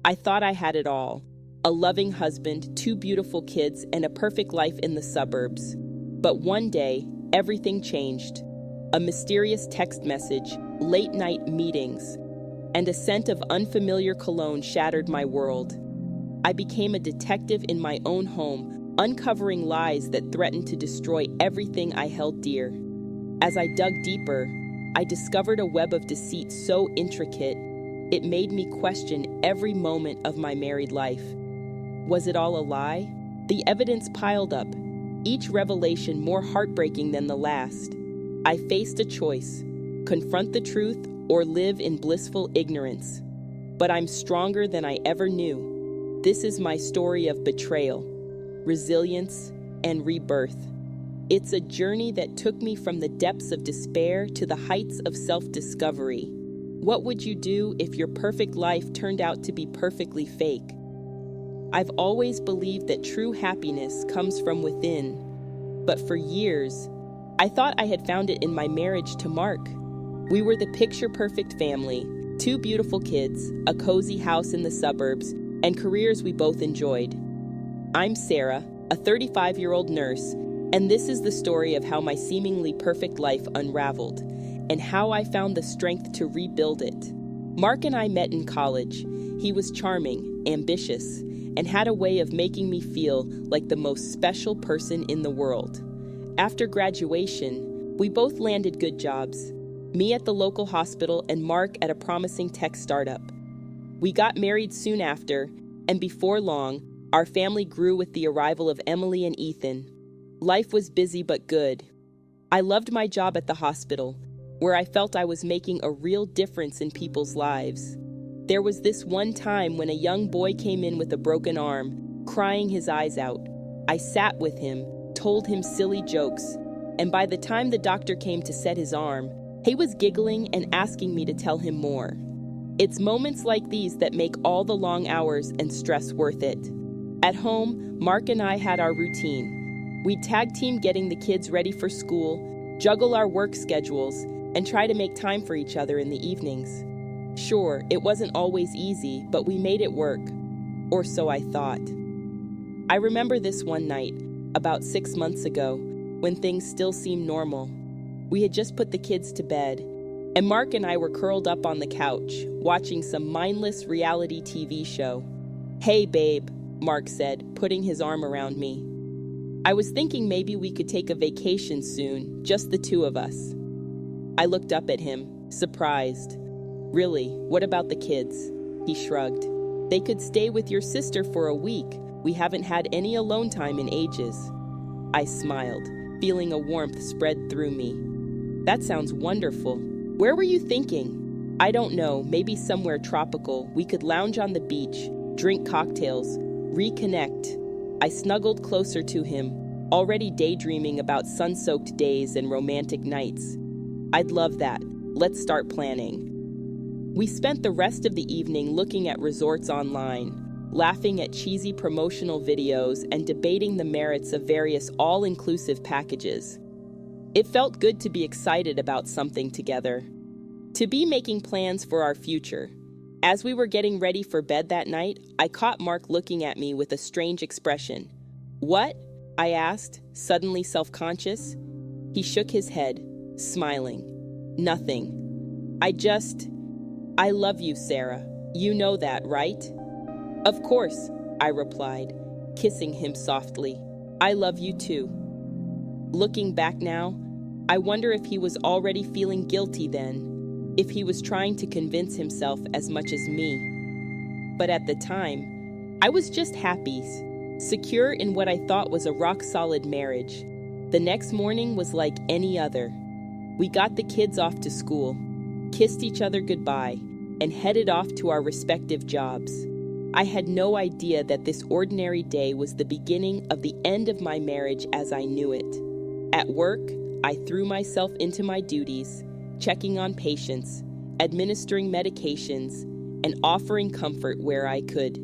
I thought I had it all: a loving husband, two beautiful kids, and a perfect life in the suburbs. But one day, everything changed. A mysterious text message, late-night meetings, and a scent of unfamiliar cologne shattered my world. I became a detective in my own home, uncovering lies that threatened to destroy everything I held dear. As I dug deeper, I discovered a web of deceit so intricate, it made me question every moment of my married life. Was it all a lie? The evidence piled up, each revelation more heartbreaking than the last. I faced a choice: confront the truth or live in blissful ignorance. But I'm stronger than I ever knew. This is my story of betrayal, resilience, and rebirth. It's a journey that took me from the depths of despair to the heights of self-discovery. What would you do if your perfect life turned out to be perfectly fake? I've always believed that true happiness comes from within. But for years, I thought I had found it in my marriage to Mark. We were the picture-perfect family, two beautiful kids, a cozy house in the suburbs, and careers we both enjoyed. I'm Sarah, a 35-year-old nurse, and this is the story of how my seemingly perfect life unraveled, and how I found the strength to rebuild it. Mark and I met in college. He was charming, ambitious, and had a way of making me feel like the most special person in the world. After graduation, we both landed good jobs, me at the local hospital and Mark at a promising tech startup. We got married soon after, and before long, our family grew with the arrival of Emily and Ethan. Life was busy but good. I loved my job at the hospital, where I felt I was making a real difference in people's lives. There was this one time when a young boy came in with a broken arm, crying his eyes out. I sat with him, told him silly jokes, and by the time the doctor came to set his arm, he was giggling and asking me to tell him more. It's moments like these that make all the long hours and stress worth it. At home, Mark and I had our routine. We'd tag team getting the kids ready for school, juggle our work schedules, and try to make time for each other in the evenings. Sure, it wasn't always easy, but we made it work. Or so I thought. I remember this one night, about 6 months ago, when things still seemed normal. We had just put the kids to bed, and Mark and I were curled up on the couch, watching some mindless reality TV show. "Hey, babe," Mark said, putting his arm around me. I was thinking maybe we could take a vacation soon, just the two of us. I looked up at him, surprised. "Really, what about the kids?" He shrugged. "They could stay with your sister for a week. We haven't had any alone time in ages." I smiled, feeling a warmth spread through me. "That sounds wonderful. Where were you thinking?" "I don't know, maybe somewhere tropical. We could lounge on the beach, drink cocktails, reconnect." I snuggled closer to him, already daydreaming about sun-soaked days and romantic nights. "I'd love that. Let's start planning." We spent the rest of the evening looking at resorts online, laughing at cheesy promotional videos, and debating the merits of various all-inclusive packages. It felt good to be excited about something together, to be making plans for our future. As we were getting ready for bed that night, I caught Mark looking at me with a strange expression. "What?" I asked, suddenly self-conscious. He shook his head, smiling. "Nothing. I love you, Sarah. You know that, right?" "Of course," I replied, kissing him softly. "I love you too." Looking back now, I wonder if he was already feeling guilty then, if he was trying to convince himself as much as me. But at the time, I was just happy, secure in what I thought was a rock-solid marriage. The next morning was like any other. We got the kids off to school, kissed each other goodbye, and headed off to our respective jobs. I had no idea that this ordinary day was the beginning of the end of my marriage as I knew it. At work, I threw myself into my duties, checking on patients, administering medications, and offering comfort where I could.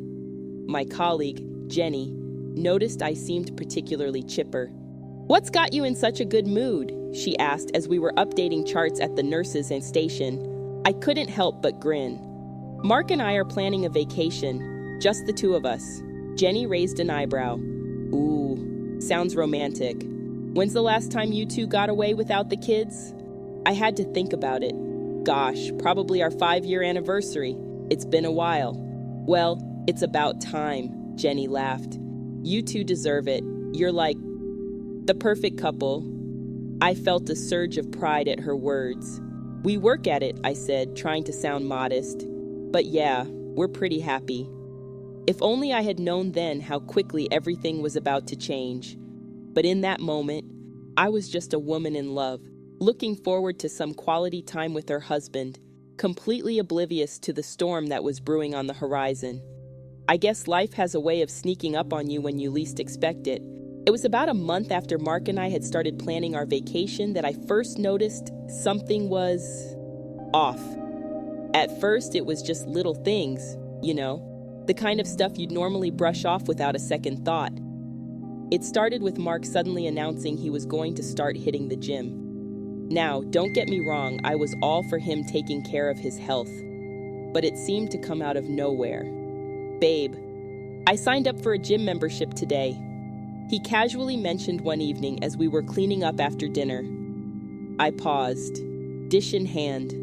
My colleague, Jenny, noticed I seemed particularly chipper. "What's got you in such a good mood?" she asked as we were updating charts at the nurses' station. I couldn't help but grin. Mark and I are planning a vacation, just the two of us. Jenny raised an eyebrow. Ooh, sounds romantic. When's the last time you two got away without the kids? I had to think about it. Gosh, probably our 5-year anniversary. It's been a while. Well, it's about time, Jenny laughed. You two deserve it. You're like the perfect couple. I felt a surge of pride at her words. We work at it, I said, trying to sound modest. But yeah, we're pretty happy. If only I had known then how quickly everything was about to change. But in that moment, I was just a woman in love, looking forward to some quality time with her husband, completely oblivious to the storm that was brewing on the horizon. I guess life has a way of sneaking up on you when you least expect it. It was about a month after Mark and I had started planning our vacation that I first noticed something was off. At first, it was just little things, the kind of stuff you'd normally brush off without a second thought. It started with Mark suddenly announcing he was going to start hitting the gym. Now, don't get me wrong, I was all for him taking care of his health. But it seemed to come out of nowhere. Babe, I signed up for a gym membership today. He casually mentioned one evening as we were cleaning up after dinner. I paused, dish in hand.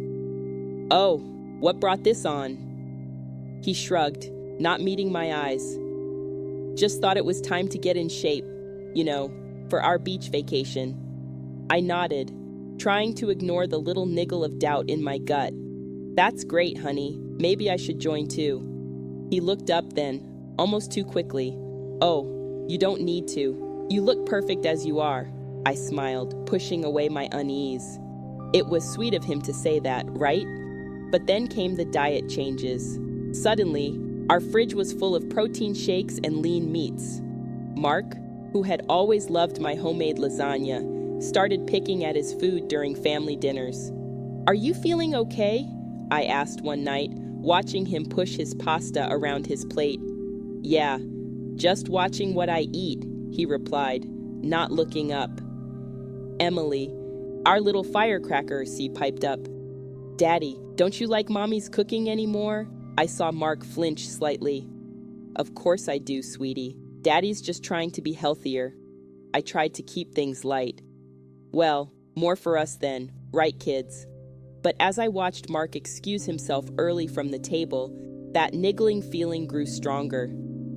Oh, what brought this on? He shrugged, not meeting my eyes. Just thought it was time to get in shape, for our beach vacation. I nodded, trying to ignore the little niggle of doubt in my gut. That's great, honey. Maybe I should join too. He looked up then, almost too quickly. Oh, you don't need to. You look perfect as you are, I smiled, pushing away my unease. It was sweet of him to say that, right? But then came the diet changes. Suddenly, our fridge was full of protein shakes and lean meats. Mark, who had always loved my homemade lasagna, started picking at his food during family dinners. Are you feeling okay? I asked one night, watching him push his pasta around his plate. Yeah, just watching what I eat, he replied, not looking up. Emily, our little firecracker, he piped up. Daddy, don't you like Mommy's cooking anymore? I saw Mark flinch slightly. Of course I do, sweetie. Daddy's just trying to be healthier. I tried to keep things light. Well, more for us then, right, kids? But as I watched Mark excuse himself early from the table, that niggling feeling grew stronger.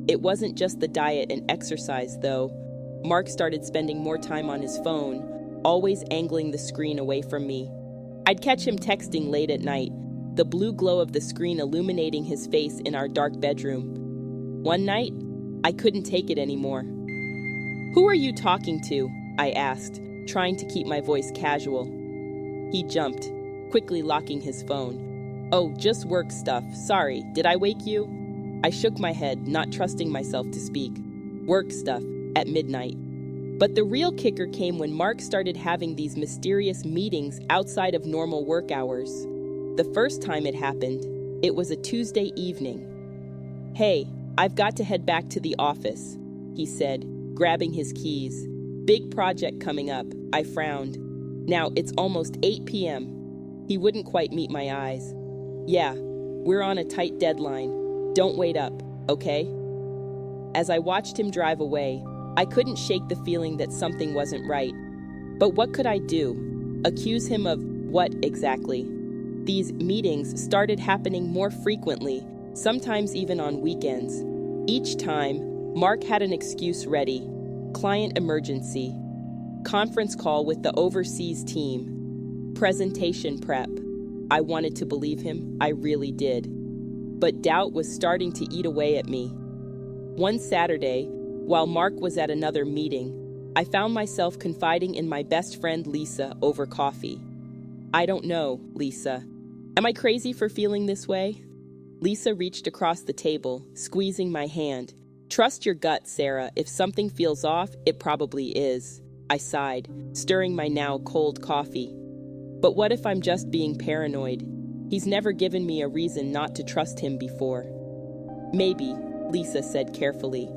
It wasn't just the diet and exercise, though. Mark started spending more time on his phone, always angling the screen away from me. I'd catch him texting late at night, the blue glow of the screen illuminating his face in our dark bedroom. One night, I couldn't take it anymore. Who are you talking to? I asked, trying to keep my voice casual. He jumped, quickly locking his phone. Oh, just work stuff. Sorry, did I wake you? I shook my head, not trusting myself to speak. Work stuff, at midnight. But the real kicker came when Mark started having these mysterious meetings outside of normal work hours. The first time it happened, it was a Tuesday evening. Hey, I've got to head back to the office, he said, grabbing his keys. Big project coming up, I frowned. Now it's almost 8 p.m. He wouldn't quite meet my eyes. Yeah, we're on a tight deadline. Don't wait up, okay? As I watched him drive away, I couldn't shake the feeling that something wasn't right. But what could I do? Accuse him of what exactly? These meetings started happening more frequently, sometimes even on weekends. Each time, Mark had an excuse ready. Client emergency. Conference call with the overseas team. Presentation prep. I wanted to believe him, I really did. But doubt was starting to eat away at me. One Saturday, while Mark was at another meeting, I found myself confiding in my best friend Lisa over coffee. I don't know, Lisa. Am I crazy for feeling this way? Lisa reached across the table, squeezing my hand. Trust your gut, Sarah. If something feels off, it probably is. I sighed, stirring my now cold coffee. But what if I'm just being paranoid? He's never given me a reason not to trust him before. Maybe, Lisa said carefully,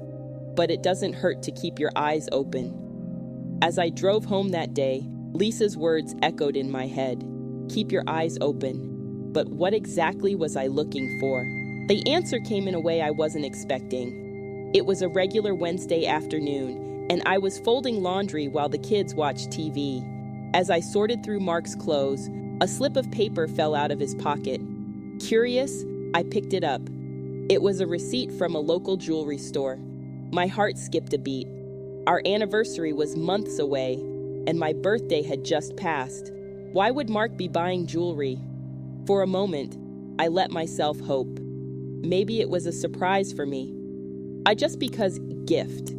but it doesn't hurt to keep your eyes open. As I drove home that day, Lisa's words echoed in my head. Keep your eyes open. But what exactly was I looking for? The answer came in a way I wasn't expecting. It was a regular Wednesday afternoon, and I was folding laundry while the kids watched TV. As I sorted through Mark's clothes, a slip of paper fell out of his pocket. Curious, I picked it up. It was a receipt from a local jewelry store. My heart skipped a beat. Our anniversary was months away, and my birthday had just passed. Why would Mark be buying jewelry? For a moment, I let myself hope. Maybe it was a surprise for me. I just because gift.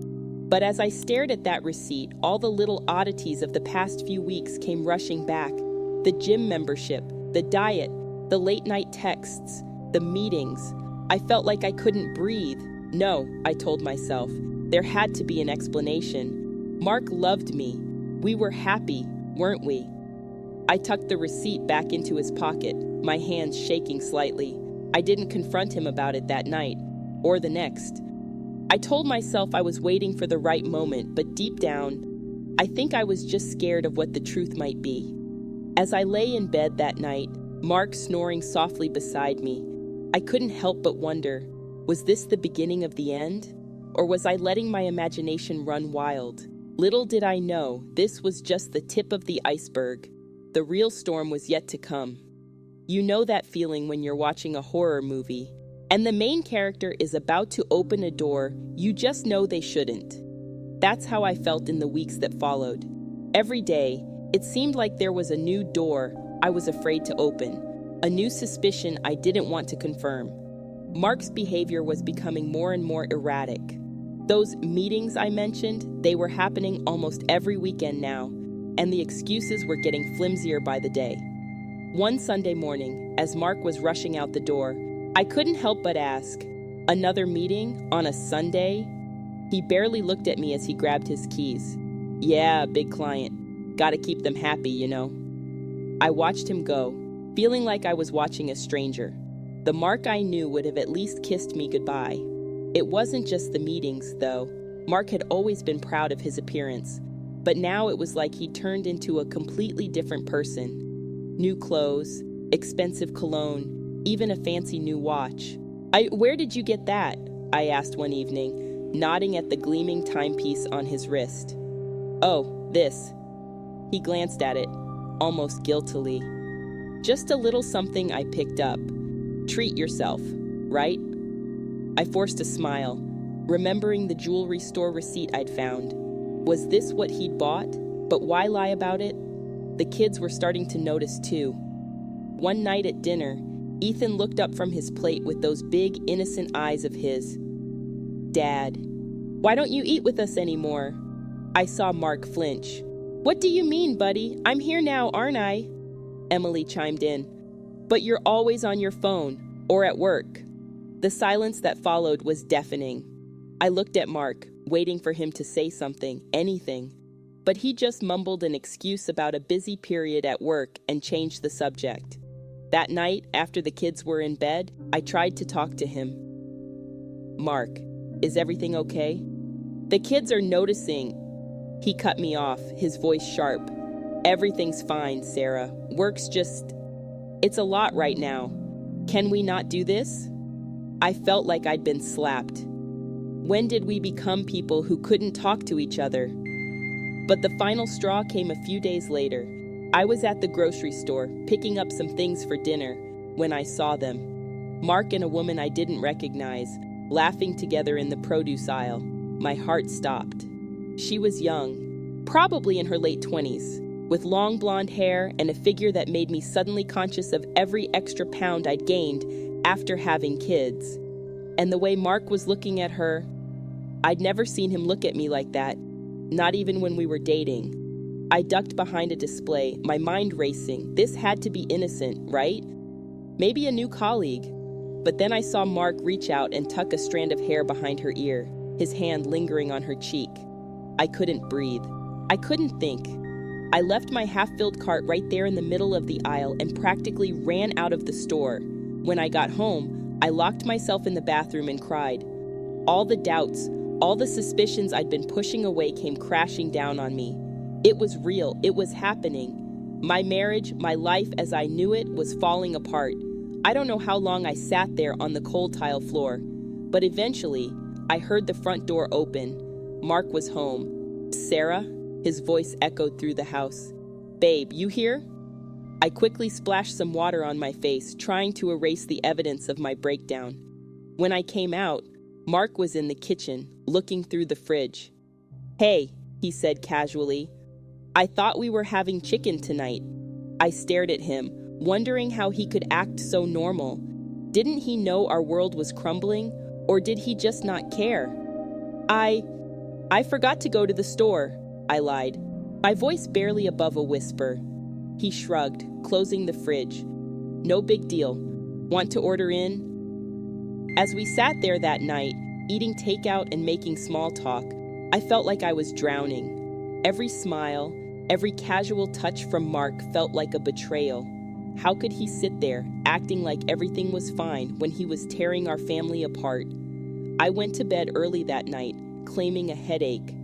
But as I stared at that receipt, all the little oddities of the past few weeks came rushing back. The gym membership, the diet, the late night texts, the meetings. I felt like I couldn't breathe. No, I told myself. There had to be an explanation. Mark loved me. We were happy, weren't we? I tucked the receipt back into his pocket, my hands shaking slightly. I didn't confront him about it that night, or the next. I told myself I was waiting for the right moment, but deep down, I think I was just scared of what the truth might be. As I lay in bed that night, Mark snoring softly beside me, I couldn't help but wonder, was this the beginning of the end? Or was I letting my imagination run wild? Little did I know, this was just the tip of the iceberg. The real storm was yet to come. You know that feeling when you're watching a horror movie, and the main character is about to open a door you just know they shouldn't. That's how I felt in the weeks that followed. Every day, it seemed like there was a new door I was afraid to open, a new suspicion I didn't want to confirm. Mark's behavior was becoming more and more erratic. Those meetings I mentioned, they were happening almost every weekend now, and the excuses were getting flimsier by the day. One Sunday morning, as Mark was rushing out the door, I couldn't help but ask, "Another meeting on a Sunday?" He barely looked at me as he grabbed his keys. "Yeah, big client. Gotta keep them happy, you know." I watched him go, feeling like I was watching a stranger. The Mark I knew would have at least kissed me goodbye. It wasn't just the meetings, though. Mark had always been proud of his appearance, but now it was like he turned into a completely different person. New clothes, expensive cologne, even a fancy new watch. Where did you get that?" I asked one evening, nodding at the gleaming timepiece on his wrist. "Oh, this." He glanced at it, almost guiltily. "Just a little something I picked up. Treat yourself, right?" I forced a smile, remembering the jewelry store receipt I'd found. Was this what he'd bought? But why lie about it? The kids were starting to notice too. One night at dinner, Ethan looked up from his plate with those big, innocent eyes of his. "Dad, why don't you eat with us anymore?" I saw Mark flinch. "What do you mean, buddy? I'm here now, aren't I?" Emily chimed in. "But you're always on your phone, or at work." The silence that followed was deafening. I looked at Mark, waiting for him to say something, anything. But he just mumbled an excuse about a busy period at work and changed the subject. That night, after the kids were in bed, I tried to talk to him. "Mark, is everything okay?" "The kids are noticing." He cut me off, his voice sharp. "Everything's fine, Sarah. Work's just... It's a lot right now. Can we not do this?" I felt like I'd been slapped. When did we become people who couldn't talk to each other? But the final straw came a few days later. I was at the grocery store, picking up some things for dinner, when I saw them. Mark and a woman I didn't recognize, laughing together in the produce aisle. My heart stopped. She was young, probably in her late 20s, with long blonde hair and a figure that made me suddenly conscious of every extra pound I'd gained after having kids. And the way Mark was looking at her, I'd never seen him look at me like that, not even when we were dating. I ducked behind a display, my mind racing. This had to be innocent, right? Maybe a new colleague. But then I saw Mark reach out and tuck a strand of hair behind her ear, his hand lingering on her cheek. I couldn't breathe. I couldn't think. I left my half-filled cart right there in the middle of the aisle and practically ran out of the store. When I got home, I locked myself in the bathroom and cried. All the doubts, all the suspicions I'd been pushing away came crashing down on me. It was real. It was happening. My marriage, my life as I knew it, was falling apart. I don't know how long I sat there on the cold tile floor, but eventually, I heard the front door open. Mark was home. "Sarah?" His voice echoed through the house. "Babe, you here?" I quickly splashed some water on my face, trying to erase the evidence of my breakdown. When I came out, Mark was in the kitchen, looking through the fridge. "Hey," he said casually. "I thought we were having chicken tonight." I stared at him, wondering how he could act so normal. Didn't he know our world was crumbling, or did he just not care? I forgot to go to the store," I lied, my voice barely above a whisper. He shrugged, closing the fridge. "No big deal. Want to order in?" As we sat there that night, eating takeout and making small talk, I felt like I was drowning. Every smile, every casual touch from Mark felt like a betrayal. How could he sit there, acting like everything was fine when he was tearing our family apart? I went to bed early that night, claiming a headache.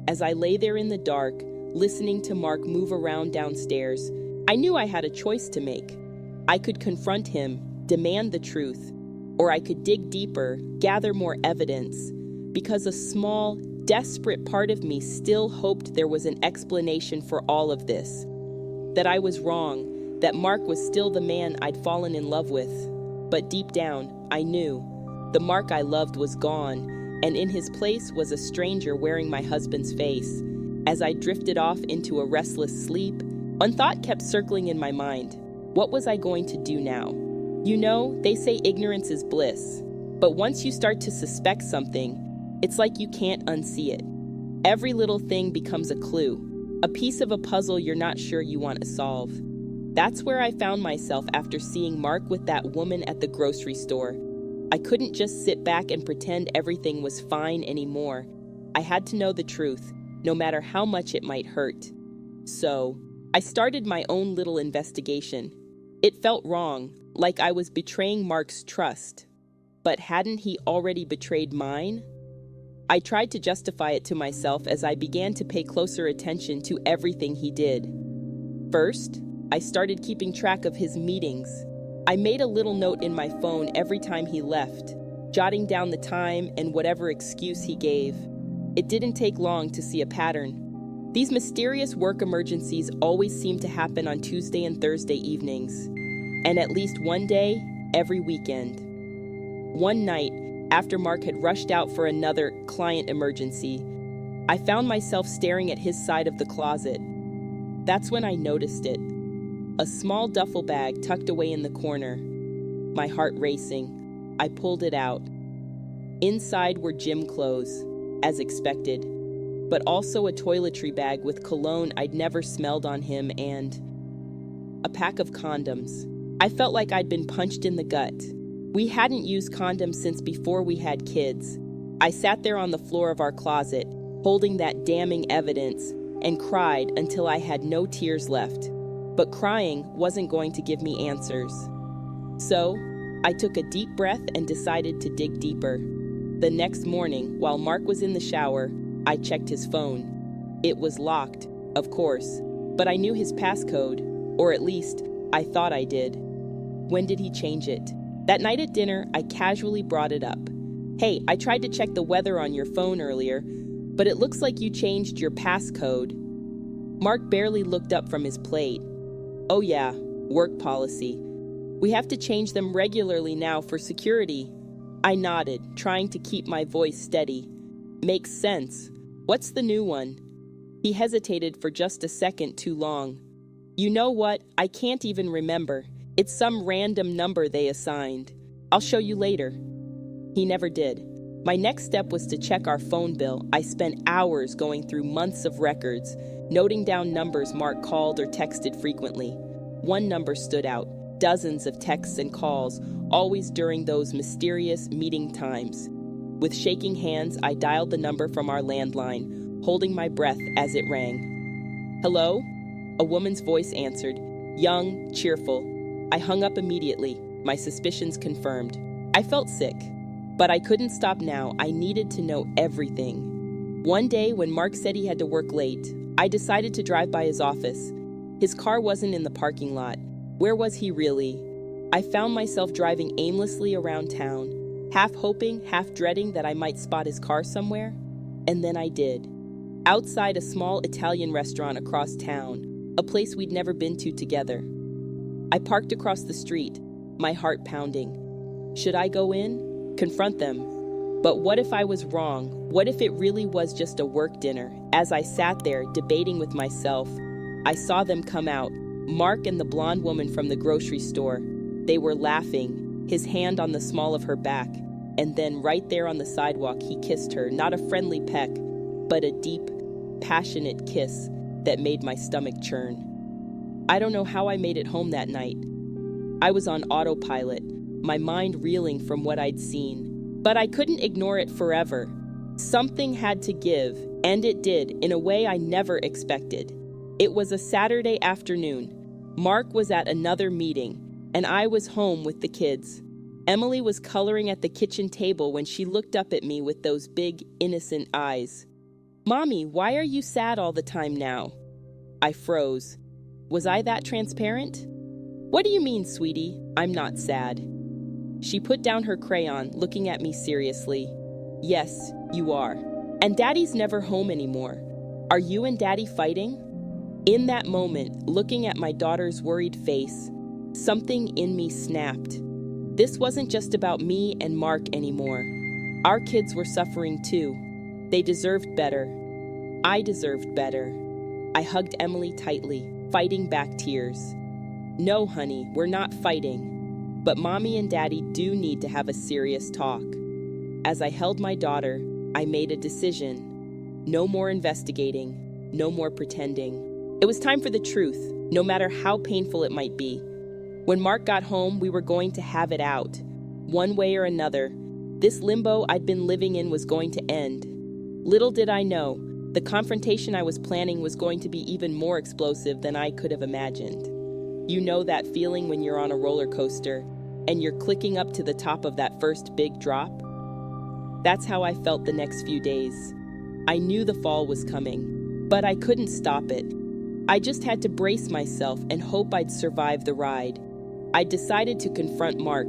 As I lay there in the dark, listening to Mark move around downstairs, I knew I had a choice to make. I could confront him, demand the truth, or I could dig deeper, gather more evidence, because a small, desperate part of me still hoped there was an explanation for all of this. That I was wrong, that Mark was still the man I'd fallen in love with. But deep down, I knew. The Mark I loved was gone, and in his place was a stranger wearing my husband's face. As I drifted off into a restless sleep, one thought kept circling in my mind. What was I going to do now? You know, they say ignorance is bliss. But once you start to suspect something, it's like you can't unsee it. Every little thing becomes a clue, a piece of a puzzle you're not sure you want to solve. That's where I found myself after seeing Mark with that woman at the grocery store. I couldn't just sit back and pretend everything was fine anymore. I had to know the truth, no matter how much it might hurt. So, I started my own little investigation. It felt wrong, like I was betraying Mark's trust. But hadn't he already betrayed mine? I tried to justify it to myself as I began to pay closer attention to everything he did. First, I started keeping track of his meetings. I made a little note in my phone every time he left, jotting down the time and whatever excuse he gave. It didn't take long to see a pattern. These mysterious work emergencies always seemed to happen on Tuesday and Thursday evenings, and at least one day every weekend. One night, after Mark had rushed out for another client emergency, I found myself staring at his side of the closet. That's when I noticed it. A small duffel bag tucked away in the corner. My heart racing, I pulled it out. Inside were gym clothes, as expected, but also a toiletry bag with cologne I'd never smelled on him and a pack of condoms. I felt like I'd been punched in the gut. We hadn't used condoms since before we had kids. I sat there on the floor of our closet, holding that damning evidence, and cried until I had no tears left. But crying wasn't going to give me answers. So, I took a deep breath and decided to dig deeper. The next morning, while Mark was in the shower, I checked his phone. It was locked, of course, but I knew his passcode, or at least, I thought I did. When did he change it? That night at dinner, I casually brought it up. "Hey, I tried to check the weather on your phone earlier, but it looks like you changed your passcode." Mark barely looked up from his plate. "Oh yeah, work policy. We have to change them regularly now for security." I nodded, trying to keep my voice steady. "Makes sense. What's the new one?" He hesitated for just a second too long. "You know what? I can't even remember. It's some random number they assigned. I'll show you later." He never did. My next step was to check our phone bill. I spent hours going through months of records, noting down numbers Mark called or texted frequently. One number stood out, dozens of texts and calls, always during those mysterious meeting times. With shaking hands, I dialed the number from our landline, holding my breath as it rang. "Hello?" A woman's voice answered, young, cheerful. I hung up immediately, my suspicions confirmed. I felt sick, but I couldn't stop now. I needed to know everything. One day, when Mark said he had to work late, I decided to drive by his office. His car wasn't in the parking lot. Where was he really? I found myself driving aimlessly around town, half hoping, half dreading that I might spot his car somewhere. And then I did. Outside a small Italian restaurant across town, a place we'd never been to together. I parked across the street, my heart pounding. Should I go in? Confront them? But what if I was wrong? What if it really was just a work dinner? As I sat there, debating with myself, I saw them come out, Mark and the blonde woman from the grocery store. They were laughing, his hand on the small of her back. And then right there on the sidewalk, he kissed her, not a friendly peck, but a deep, passionate kiss that made my stomach churn. I don't know how I made it home that night. I was on autopilot, my mind reeling from what I'd seen. But I couldn't ignore it forever. Something had to give, and it did, in a way I never expected. It was a Saturday afternoon. Mark was at another meeting, and I was home with the kids. Emily was coloring at the kitchen table when she looked up at me with those big, innocent eyes. "Mommy, why are you sad all the time now?" I froze. Was I that transparent? "What do you mean, sweetie? I'm not sad." She put down her crayon, looking at me seriously. "Yes, you are. And Daddy's never home anymore. Are you and Daddy fighting?" In that moment, looking at my daughter's worried face, something in me snapped. This wasn't just about me and Mark anymore. Our kids were suffering too. They deserved better. I deserved better. I hugged Emily tightly, fighting back tears. "No, honey, we're not fighting. But Mommy and Daddy do need to have a serious talk." As I held my daughter, I made a decision. No more investigating, no more pretending. It was time for the truth, no matter how painful it might be. When Mark got home, we were going to have it out. One way or another, this limbo I'd been living in was going to end. Little did I know, the confrontation I was planning was going to be even more explosive than I could have imagined. You know that feeling when you're on a roller coaster and you're clicking up to the top of that first big drop? That's how I felt the next few days. I knew the fall was coming, but I couldn't stop it. I just had to brace myself and hope I'd survive the ride. I decided to confront Mark,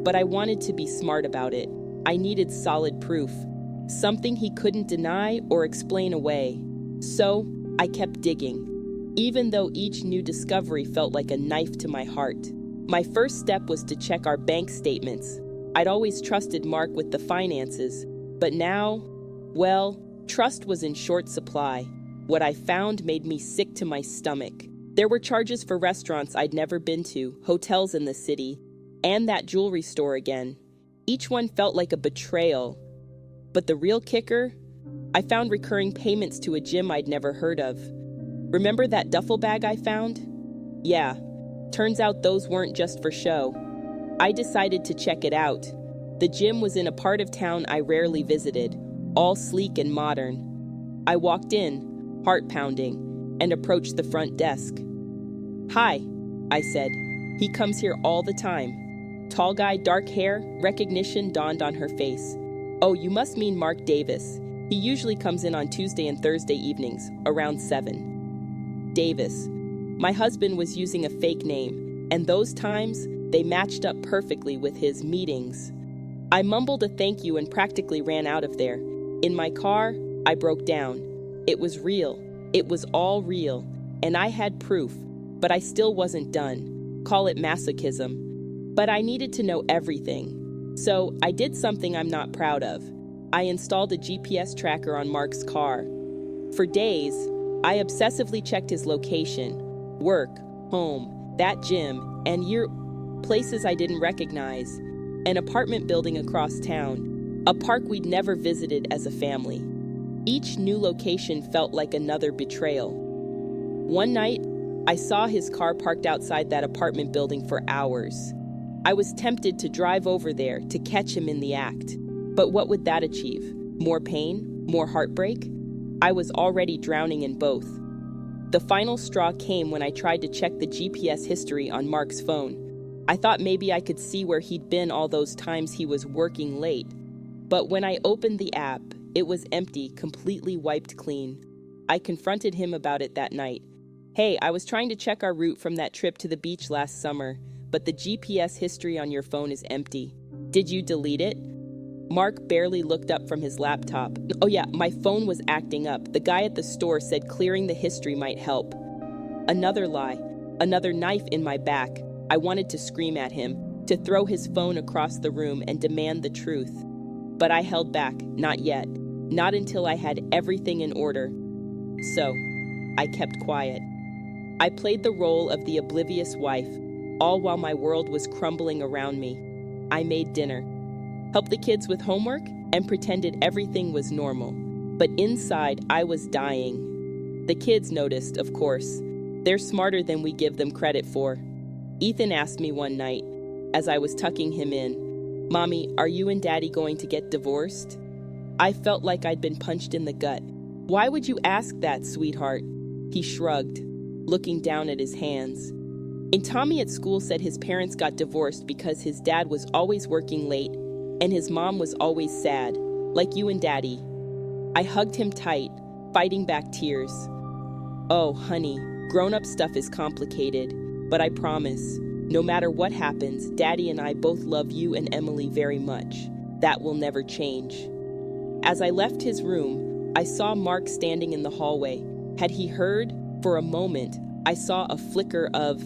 but I wanted to be smart about it. I needed solid proof, something he couldn't deny or explain away. So I kept digging, even though each new discovery felt like a knife to my heart. My first step was to check our bank statements. I'd always trusted Mark with the finances, but now, well, trust was in short supply. What I found made me sick to my stomach. There were charges for restaurants I'd never been to, hotels in the city, and that jewelry store again. Each one felt like a betrayal. But the real kicker? I found recurring payments to a gym I'd never heard of. Remember that duffel bag I found? Yeah, turns out those weren't just for show. I decided to check it out. The gym was in a part of town I rarely visited, all sleek and modern. I walked in, heart pounding, and approached the front desk. "Hi," I said. "He comes here all the time." Tall guy, dark hair, recognition dawned on her face. "Oh, you must mean Mark Davis. He usually comes in on Tuesday and Thursday evenings, around 7. Davis. My husband was using a fake name, and those times, they matched up perfectly with his meetings. I mumbled a thank you and practically ran out of there. In my car, I broke down. It was real. It was all real. And I had proof, but I still wasn't done. Call it masochism. But I needed to know everything. So I did something I'm not proud of. I installed a GPS tracker on Mark's car. For days, I obsessively checked his location, work, home, that gym, and places I didn't recognize, an apartment building across town, a park we'd never visited as a family. Each new location felt like another betrayal. One night, I saw his car parked outside that apartment building for hours. I was tempted to drive over there to catch him in the act. But what would that achieve? More pain? More heartbreak? I was already drowning in both. The final straw came when I tried to check the GPS history on Mark's phone. I thought maybe I could see where he'd been all those times he was working late. But when I opened the app, it was empty, completely wiped clean. I confronted him about it that night. Hey, I was trying to check our route from that trip to the beach last summer, but the GPS history on your phone is empty. Did you delete it? Mark barely looked up from his laptop. Oh yeah, my phone was acting up. The guy at the store said clearing the history might help. Another lie. Another knife in my back. I wanted to scream at him, to throw his phone across the room and demand the truth. But I held back, not yet. Not until I had everything in order. So, I kept quiet. I played the role of the oblivious wife, all while my world was crumbling around me. I made dinner, helped the kids with homework, and pretended everything was normal. But inside, I was dying. The kids noticed, of course. They're smarter than we give them credit for. Ethan asked me one night, as I was tucking him in, "Mommy, are you and Daddy going to get divorced?" I felt like I'd been punched in the gut. "Why would you ask that, sweetheart?" He shrugged, looking down at his hands. And Tommy at school said his parents got divorced because his dad was always working late and his mom was always sad, like you and Daddy. I hugged him tight, fighting back tears. "Oh, honey, grown-up stuff is complicated, but I promise, no matter what happens, Daddy and I both love you and Emily very much. That will never change." As I left his room, I saw Mark standing in the hallway. Had he heard? For a moment, I saw a flicker of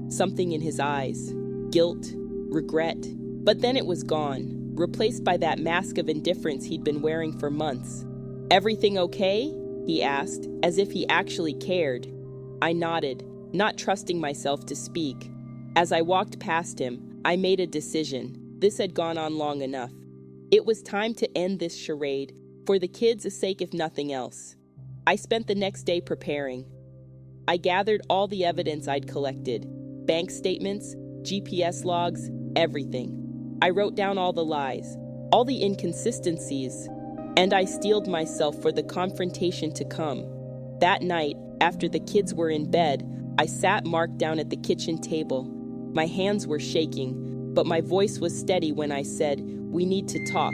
something in his eyes. Guilt, regret. But then it was gone, replaced by that mask of indifference he'd been wearing for months. "Everything okay?" he asked, as if he actually cared. I nodded, not trusting myself to speak. As I walked past him, I made a decision. This had gone on long enough. It was time to end this charade, for the kids' sake if nothing else. I spent the next day preparing. I gathered all the evidence I'd collected. Bank statements, GPS logs, everything. I wrote down all the lies, all the inconsistencies, and I steeled myself for the confrontation to come. That night, after the kids were in bed, I sat Mark down at the kitchen table. My hands were shaking, but my voice was steady when I said, "We need to talk."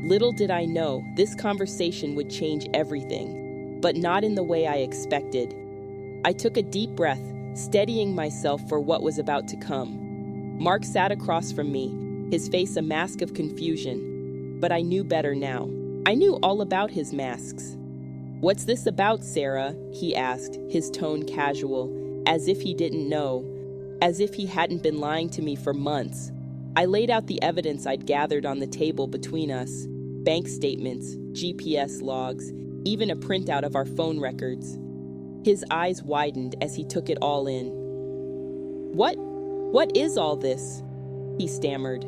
Little did I know this conversation would change everything, but not in the way I expected. I took a deep breath, steadying myself for what was about to come. Mark sat across from me, his face a mask of confusion. But I knew better now. I knew all about his masks. "What's this about, Sarah?" he asked, his tone casual, as if he didn't know, as if he hadn't been lying to me for months. I laid out the evidence I'd gathered on the table between us. Bank statements, GPS logs, even a printout of our phone records. His eyes widened as he took it all in. What is all this?" he stammered.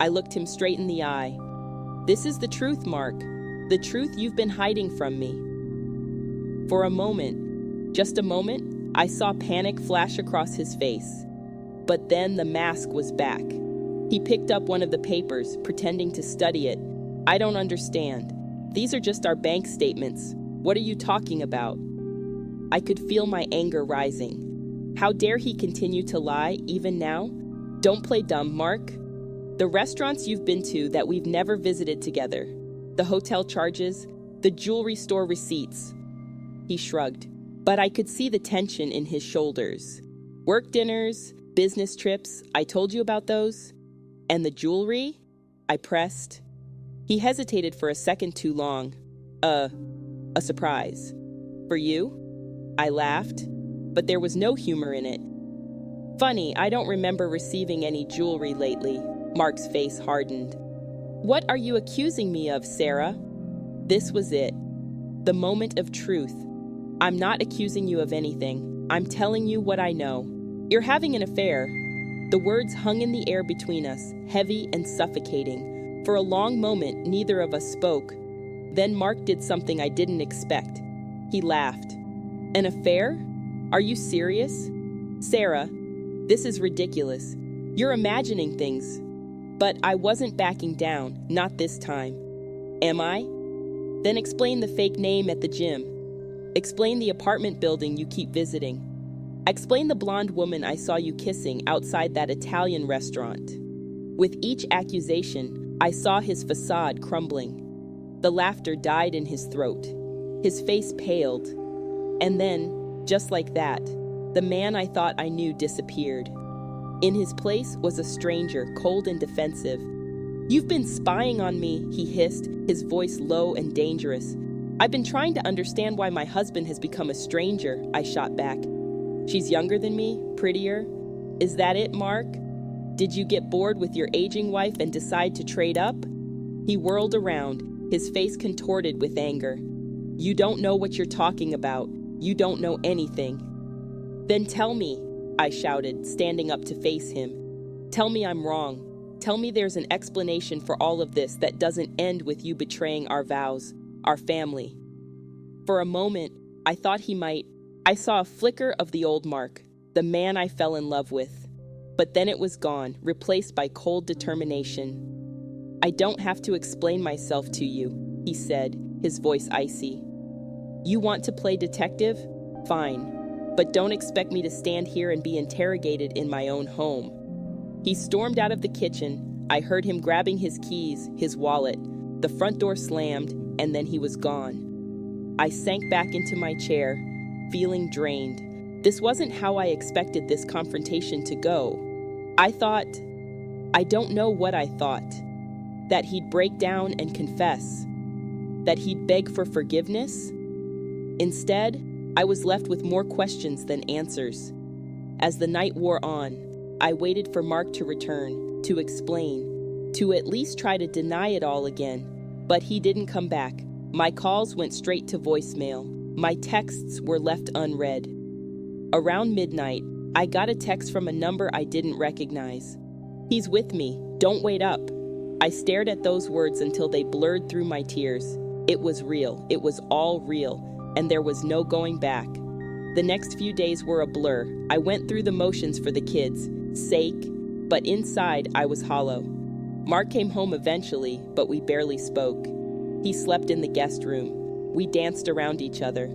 I looked him straight in the eye. "This is the truth, Mark. The truth you've been hiding from me." For a moment, just a moment, I saw panic flash across his face. But then the mask was back. He picked up one of the papers, pretending to study it. "I don't understand. These are just our bank statements. What are you talking about?" I could feel my anger rising. How dare he continue to lie, even now? "Don't play dumb, Mark. The restaurants you've been to that we've never visited together, the hotel charges, the jewelry store receipts." He shrugged, but I could see the tension in his shoulders. "Work dinners, business trips, I told you about those? And the jewelry?" I pressed. He hesitated for a second too long. A surprise. "For you?" I laughed, but there was no humor in it. "Funny, I don't remember receiving any jewelry lately." Mark's face hardened. "What are you accusing me of, Sarah?" This was it. The moment of truth. "I'm not accusing you of anything. I'm telling you what I know. You're having an affair." The words hung in the air between us, heavy and suffocating. For a long moment, neither of us spoke. Then Mark did something I didn't expect. He laughed. "An affair? Are you serious? Sarah, this is ridiculous. You're imagining things." But I wasn't backing down, not this time. "Am I? Then explain the fake name at the gym. Explain the apartment building you keep visiting. Explain the blonde woman I saw you kissing outside that Italian restaurant." With each accusation, I saw his facade crumbling. The laughter died in his throat. His face paled. And then, just like that, The man I thought I knew disappeared. In his place was a stranger, cold and defensive. "You've been spying on me," he hissed, his voice low and dangerous. "I've been trying to understand why my husband has become a stranger," I shot back. "She's younger than me, prettier. Is that it, Mark? Did you get bored with your aging wife and decide to trade up?" He whirled around, his face contorted with anger. "You don't know what you're talking about. You don't know anything." "Then tell me," I shouted, standing up to face him. "Tell me I'm wrong. Tell me there's an explanation for all of this that doesn't end with you betraying our vows, our family." For a moment, I thought he might. I saw a flicker of the old Mark, the man I fell in love with. But then it was gone, replaced by cold determination. "I don't have to explain myself to you," he said, his voice icy. "You want to play detective? Fine. But don't expect me to stand here and be interrogated in my own home." He stormed out of the kitchen. I heard him grabbing his keys, his wallet. The front door slammed, and then he was gone. I sank back into my chair, feeling drained. This wasn't how I expected this confrontation to go. I don't know what I thought. That he'd break down and confess. That he'd beg for forgiveness. Instead, I was left with more questions than answers. As the night wore on, I waited for Mark to return, to explain, to at least try to deny it all again. But he didn't come back. My calls went straight to voicemail. My texts were left unread. Around midnight, I got a text from a number I didn't recognize. "He's with me. Don't wait up." I stared at those words until they blurred through my tears. It was real. It was all real. And there was no going back. The next few days were a blur. I went through the motions for the kids, sake, but inside I was hollow. Mark came home eventually, but we barely spoke. He slept in the guest room. We danced around each other,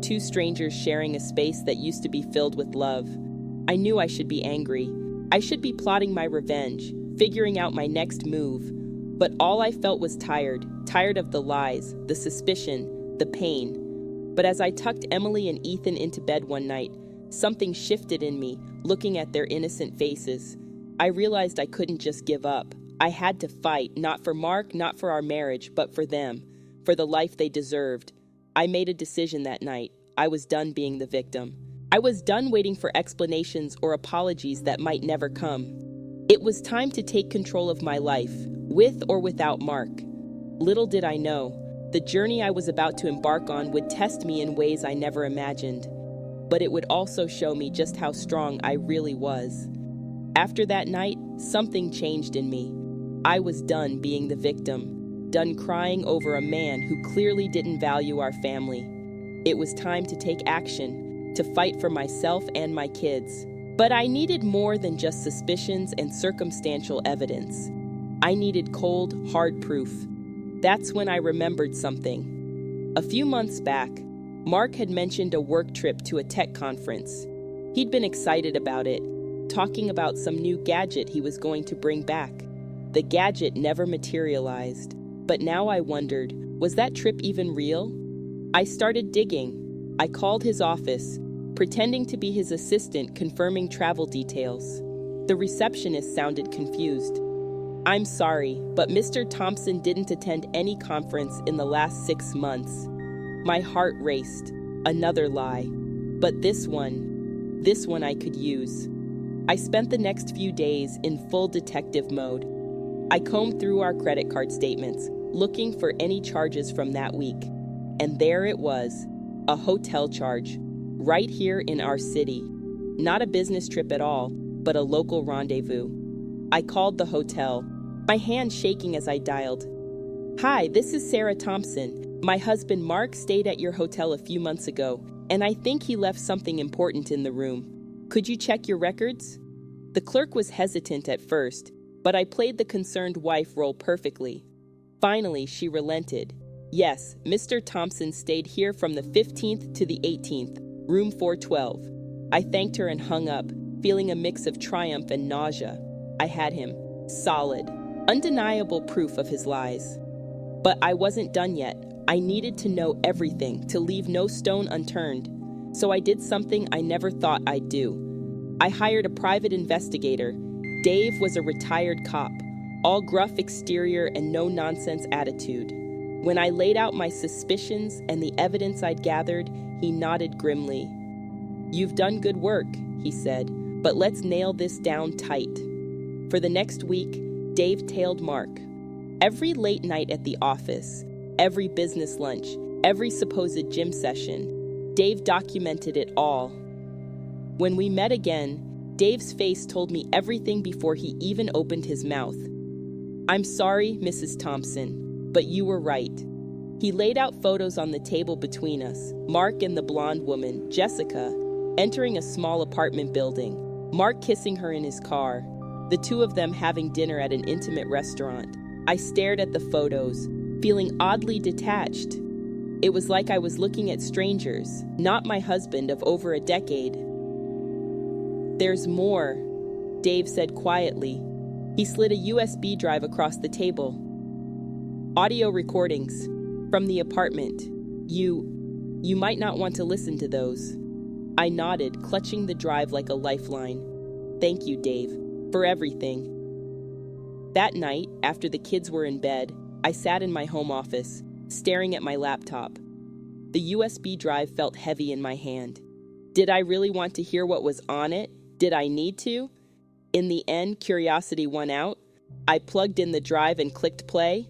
two strangers sharing a space that used to be filled with love. I knew I should be angry. I should be plotting my revenge, figuring out my next move. But all I felt was tired of the lies, the suspicion, the pain. But as I tucked Emily and Ethan into bed one night, something shifted in me, looking at their innocent faces. I realized I couldn't just give up. I had to fight, not for Mark, not for our marriage, but for them, for the life they deserved. I made a decision that night. I was done being the victim. I was done waiting for explanations or apologies that might never come. It was time to take control of my life, with or without Mark. Little did I know, the journey I was about to embark on would test me in ways I never imagined. But it would also show me just how strong I really was. After that night, something changed in me. I was done being the victim, done crying over a man who clearly didn't value our family. It was time to take action, to fight for myself and my kids. But I needed more than just suspicions and circumstantial evidence. I needed cold, hard proof. That's when I remembered something. A few months back, Mark had mentioned a work trip to a tech conference. He'd been excited about it, talking about some new gadget he was going to bring back. The gadget never materialized, but now I wondered, was that trip even real? I started digging. I called his office, pretending to be his assistant confirming travel details. The receptionist sounded confused. "I'm sorry, but Mr. Thompson didn't attend any conference in the last 6 months." My heart raced. Another lie. But this one I could use. I spent the next few days in full detective mode. I combed through our credit card statements, looking for any charges from that week. And there it was, a hotel charge, right here in our city. Not a business trip at all, but a local rendezvous. I called the hotel, my hand shaking as I dialed. "Hi, this is Sarah Thompson. My husband Mark stayed at your hotel a few months ago, and I think he left something important in the room. Could you check your records?" The clerk was hesitant at first, but I played the concerned wife role perfectly. Finally, she relented. "Yes, Mr. Thompson stayed here from the 15th to the 18th, room 412. I thanked her and hung up, feeling a mix of triumph and nausea. I had him. Solid. Undeniable proof of his lies. But I wasn't done yet. I needed to know everything, to leave no stone unturned. So I did something I never thought I'd do. I hired a private investigator. Dave was a retired cop, all gruff exterior and no-nonsense attitude. When I laid out my suspicions and the evidence I'd gathered, he nodded grimly. "You've done good work," he said, "but let's nail this down tight." For the next week, Dave tailed Mark. Every late night at the office, every business lunch, every supposed gym session, Dave documented it all. When we met again, Dave's face told me everything before he even opened his mouth. "I'm sorry, Mrs. Thompson, but you were right." He laid out photos on the table between us, Mark and the blonde woman, Jessica, entering a small apartment building, Mark kissing her in his car, the two of them having dinner at an intimate restaurant. I stared at the photos, feeling oddly detached. It was like I was looking at strangers, not my husband of over a decade. "There's more," Dave said quietly. He slid a USB drive across the table. "Audio recordings from the apartment. You might not want to listen to those." I nodded, clutching the drive like a lifeline. "Thank you, Dave, for everything." That night, after the kids were in bed, I sat in my home office, staring at my laptop. The USB drive felt heavy in my hand. Did I really want to hear what was on it? Did I need to? In the end, curiosity won out. I plugged in the drive and clicked play.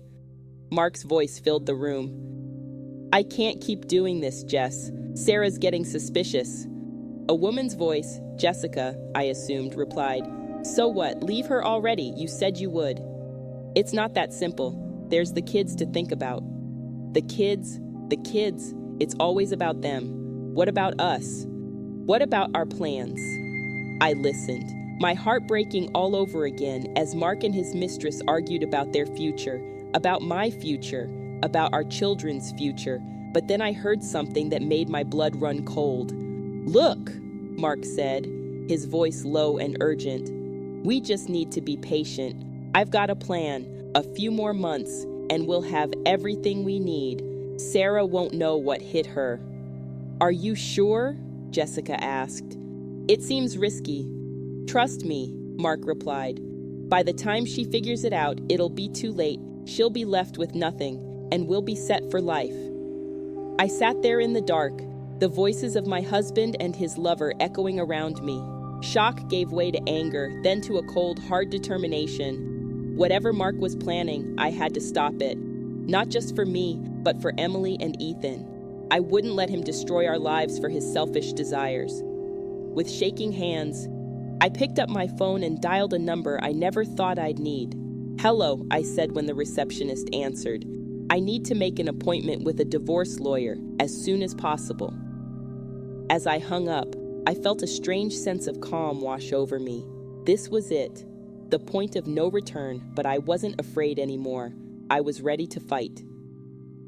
Mark's voice filled the room. "I can't keep doing this, Jess. Sarah's getting suspicious." A woman's voice, Jessica, I assumed, replied, "So what? Leave her already. You said you would." "It's not that simple. There's the kids to think about." The kids. It's always about them. What about us? What about our plans?" I listened, my heart breaking all over again as Mark and his mistress argued about their future, about my future, about our children's future. But then I heard something that made my blood run cold. "Look," Mark said, his voice low and urgent. "We just need to be patient. I've got a plan. A few more months, and we'll have everything we need. Sarah won't know what hit her." "Are you sure?" Jessica asked. "It seems risky." "Trust me," Mark replied. "By the time she figures it out, it'll be too late. She'll be left with nothing, and we'll be set for life." I sat there in the dark, the voices of my husband and his lover echoing around me. Shock gave way to anger, then to a cold, hard determination. Whatever Mark was planning, I had to stop it. Not just for me, but for Emily and Ethan. I wouldn't let him destroy our lives for his selfish desires. With shaking hands, I picked up my phone and dialed a number I never thought I'd need. "Hello," I said when the receptionist answered. "I need to make an appointment with a divorce lawyer as soon as possible." As I hung up, I felt a strange sense of calm wash over me. This was it, the point of no return, but I wasn't afraid anymore. I was ready to fight.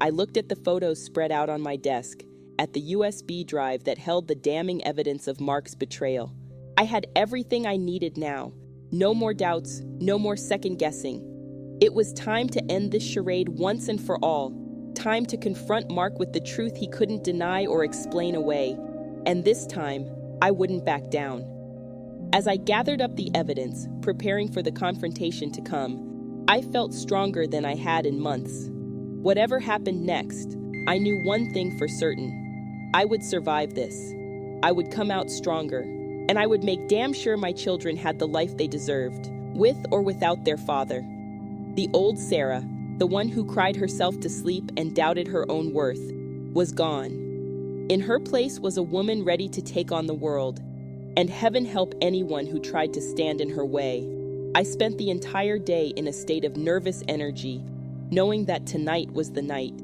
I looked at the photos spread out on my desk, at the USB drive that held the damning evidence of Mark's betrayal. I had everything I needed now. No more doubts, no more second guessing. It was time to end this charade once and for all. Time to confront Mark with the truth he couldn't deny or explain away. And this time, I wouldn't back down. As I gathered up the evidence, preparing for the confrontation to come, I felt stronger than I had in months. Whatever happened next, I knew one thing for certain. I would survive this. I would come out stronger, and I would make damn sure my children had the life they deserved, with or without their father. The old Sarah, the one who cried herself to sleep and doubted her own worth, was gone. In her place was a woman ready to take on the world, and heaven help anyone who tried to stand in her way. I spent the entire day in a state of nervous energy, knowing that tonight was the night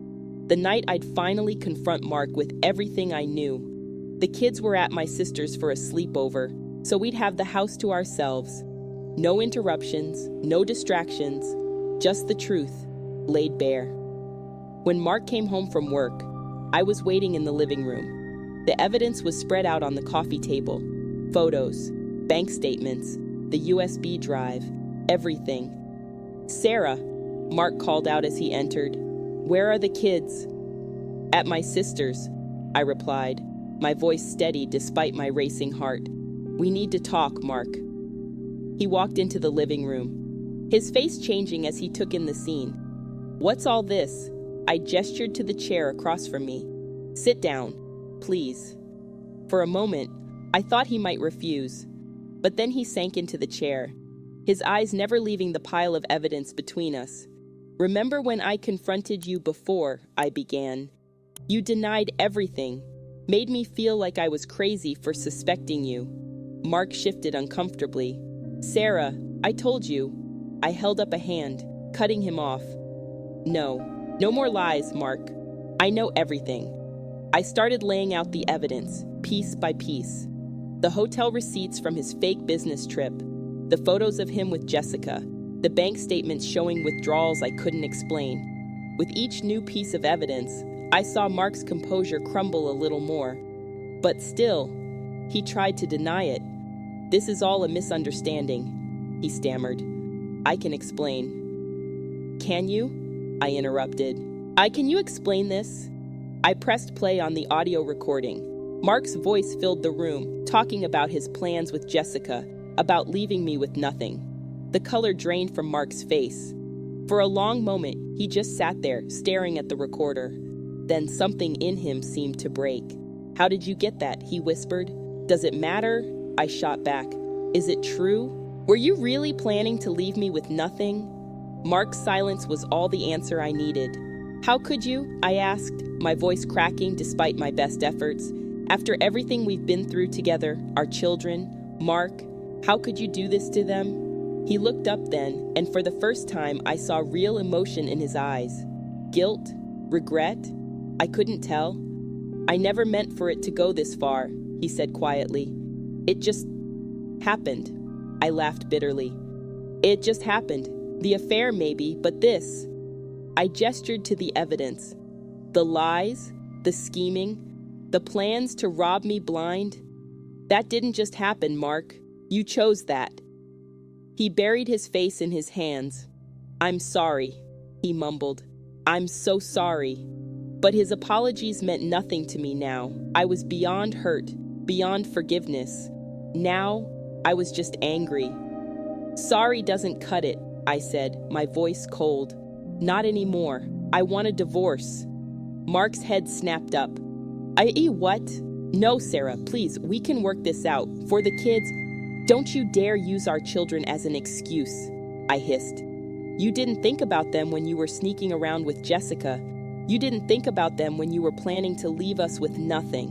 I'd finally confront Mark with everything I knew. The kids were at my sister's for a sleepover, so we'd have the house to ourselves. No interruptions, no distractions, just the truth, laid bare. When Mark came home from work, I was waiting in the living room. The evidence was spread out on the coffee table. Photos, bank statements, the USB drive, everything. "Sarah," Mark called out as he entered. "Where are the kids?" "At my sister's," I replied. my voice steady despite my racing heart. "We need to talk, Mark." He walked into the living room, his face changing as he took in the scene. "What's all this?" I gestured to the chair across from me. "Sit down, please." For a moment, I thought he might refuse, but then he sank into the chair, his eyes never leaving the pile of evidence between us. "Remember when I confronted you before?" I began. "You denied everything, made me feel like I was crazy for suspecting you." Mark shifted uncomfortably. "Sarah, I told you." I held up a hand, cutting him off. No more lies, Mark. I know everything." I started laying out the evidence, piece by piece. The hotel receipts from his fake business trip, the photos of him with Jessica, the bank statements showing withdrawals I couldn't explain. With each new piece of evidence, I saw Mark's composure crumble a little more. But still, he tried to deny it. "This is all a misunderstanding," he stammered. "I can explain." "Can you?" I interrupted. Can you explain this?" I pressed play on the audio recording. Mark's voice filled the room, talking about his plans with Jessica, about leaving me with nothing. The color drained from Mark's face. For a long moment, he just sat there, staring at the recorder. Then something in him seemed to break. "How did you get that?" he whispered. "Does it matter?" I shot back. "Is it true? Were you really planning to leave me with nothing?" Mark's silence was all the answer I needed. "How could you?" I asked, my voice cracking despite my best efforts. "After everything we've been through together, our children, Mark, how could you do this to them?" He looked up then, and for the first time I saw real emotion in his eyes. Guilt? Regret? I couldn't tell. "I never meant for it to go this far," he said quietly. "It just happened." I laughed bitterly. "It just happened. The affair maybe, but this." I gestured to the evidence. The lies, the scheming, the plans to rob me blind. "That didn't just happen, Mark. You chose that." He buried his face in his hands. "I'm sorry," he mumbled. "I'm so sorry." But his apologies meant nothing to me now. I was beyond hurt, beyond forgiveness. Now, I was just angry. "Sorry doesn't cut it," I said, my voice cold. "Not anymore. I want a divorce." Mark's head snapped up. What? "No, Sarah, please, we can work this out. For the kids, don't you dare use our children as an excuse," I hissed. "You didn't think about them when you were sneaking around with Jessica. You didn't think about them when you were planning to leave us with nothing."